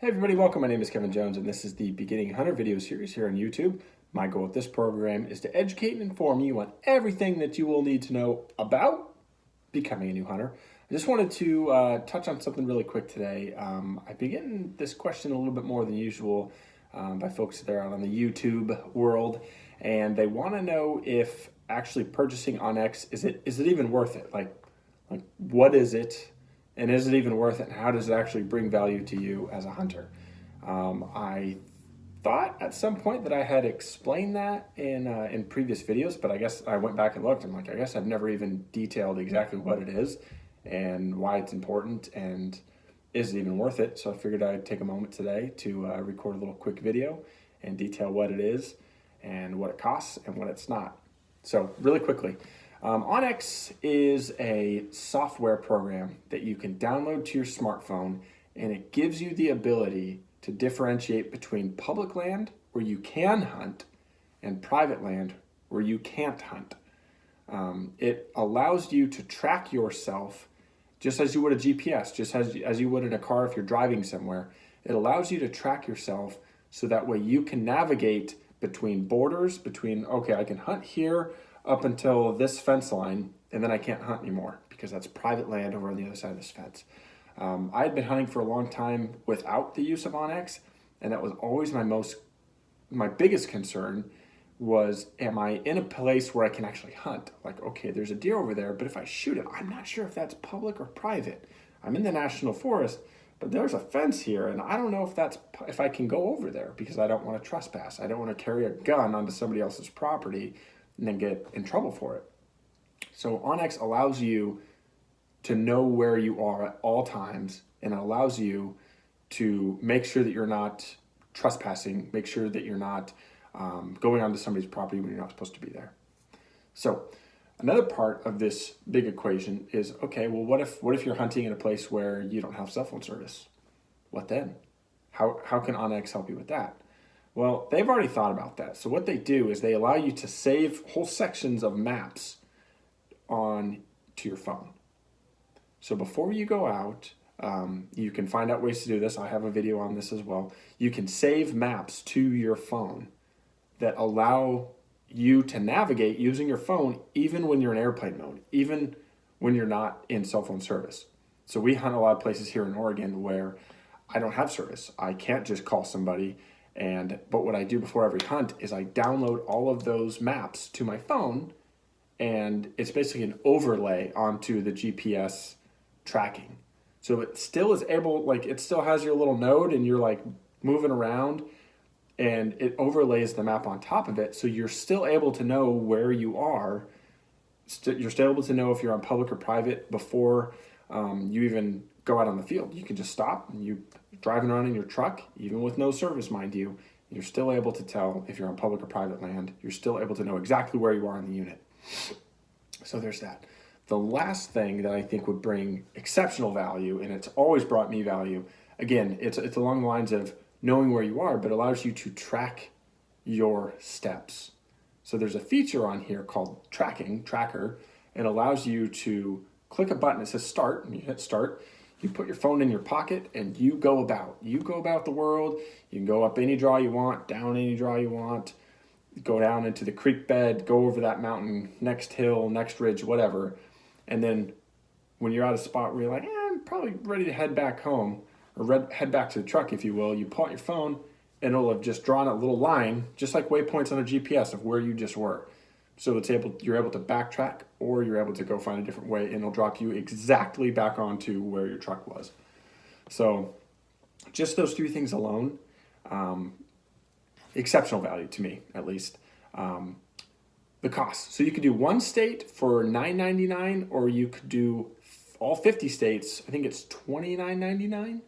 Hey everybody, welcome. My name is Kevin Jones and this is the Beginning Hunter video series here on YouTube. My goal with this program is to educate and inform you on everything that you will need to know about becoming a new hunter. I just wanted to touch on something really quick today. I've been getting this question a little bit more than usual by folks that are out on the YouTube world, and they want to know if actually purchasing onX, is it even worth it? Like what is it? And is it even worth it? And how does it actually bring value to you as a hunter? I thought at some point that I had explained that in previous videos, but I guess I went back and looked. I'm like, I guess I've never even detailed exactly what it is and why it's important and is it even worth it. So I figured I'd take a moment today to record a little quick video and detail what it is and what it costs and what it's not. So really quickly. onX is a software program that you can download to your smartphone, and it gives you the ability to differentiate between public land where you can hunt and private land where you can't hunt. It allows you to track yourself just as you would a GPS, just as you would in a car if you're driving somewhere. It allows you to track yourself so that way you can navigate between borders, okay, I can hunt here up until this fence line, and then I can't hunt anymore because that's private land over on the other side of this fence. I had been hunting for a long time without the use of onX, and that was always my biggest concern was, am I in a place where I can actually hunt? Like, okay, there's a deer over there, but if I shoot it, I'm not sure if that's public or private. I'm in the national forest, but there's a fence here, and I don't know if I can go over there because I don't want to trespass. I don't want to carry a gun onto somebody else's property and then get in trouble for it. So onX allows you to know where you are at all times, and it allows you to make sure that you're not trespassing, make sure that you're not going onto somebody's property when you're not supposed to be there. So another part of this big equation is, okay, well, what if you're hunting in a place where you don't have cell phone service? What then? How can onX help you with that? Well, they've already thought about that. So what they do is they allow you to save whole sections of maps to your phone. So before you go out, you can find out ways to do this. I have a video on this as well. You can save maps to your phone that allow you to navigate using your phone even when you're in airplane mode, even when you're not in cell phone service. So we hunt a lot of places here in Oregon where I don't have service. I can't just call somebody. But what I do before every hunt is I download all of those maps to my phone, and it's basically an overlay onto the GPS tracking. So it still is able, it still has your little node and you're moving around, and it overlays the map on top of it. So you're still able to know where you are. You're still able to know if you're on public or private before you even go out on the field. You can just stop and you driving around in your truck, even with no service, mind you, you're still able to tell if you're on public or private land. You're still able to know exactly where you are in the unit. So there's that. The last thing that I think would bring exceptional value, and it's always brought me value, again, it's along the lines of knowing where you are, but allows you to track your steps. So there's a feature on here called Tracker, and allows you to click a button. It says start, and you hit start. You put your phone in your pocket and you go about the world. You can go up any draw you want, down any draw you want, go down into the creek bed, go over that mountain, next hill, next ridge, whatever. And then when you're at a spot where you're like, I'm probably ready to head back home, or head back to the truck, if you will, you pull out your phone and it'll have just drawn a little line, just like waypoints on a GPS of where you just were. So you're able to backtrack, or you're able to go find a different way, and it'll drop you exactly back onto where your truck was. So just those three things alone, exceptional value to me, at least. The cost. So you could do one state for $9.99, or you could do all 50 states. I think it's $29.99.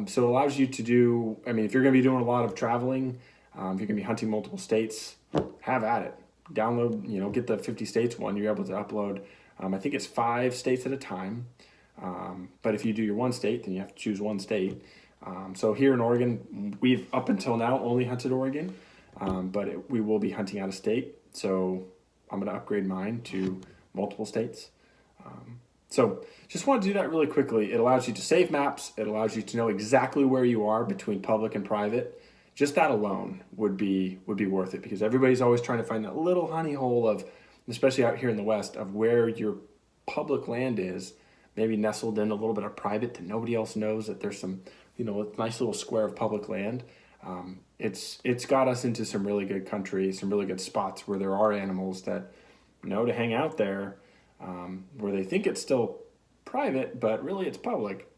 So it allows you to do, if you're going to be doing a lot of traveling, if you're going to be hunting multiple states, have at it. Download, get the 50 states one. You're able to upload, I think it's 5 states at a time. But if you do your one state, then you have to choose one state. So here in Oregon, we've up until now only hunted Oregon, but we will be hunting out of state. So I'm going to upgrade mine to multiple states. So just want to do that really quickly. It allows you to save maps. It allows you to know exactly where you are between public and private. Just that alone would be worth it, because everybody's always trying to find that little honey hole of, especially out here in the West, of where your public land is, maybe nestled in a little bit of private that nobody else knows that there's some, a nice little square of public land. It's got us into some really good country, some really good spots where there are animals that know to hang out there, where they think it's still private, but really it's public.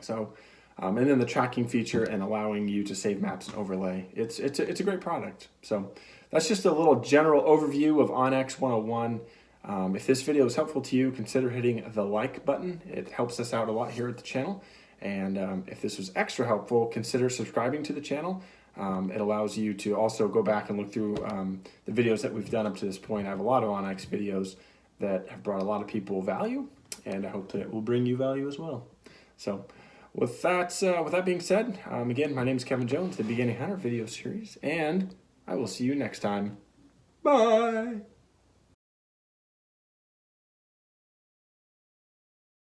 So, and then the tracking feature and allowing you to save maps and overlay. It's a great product. So that's just a little general overview of onX 101. If this video is helpful to you, consider hitting the like button. It helps us out a lot here at the channel. And if this was extra helpful, consider subscribing to the channel. It allows you to also go back and look through the videos that we've done up to this point. I have a lot of onX videos that have brought a lot of people value, and I hope that it will bring you value as well. So with that being said, again, my name is Kevin Jones, the Beginning Hunter video series, and I will see you next time. Bye!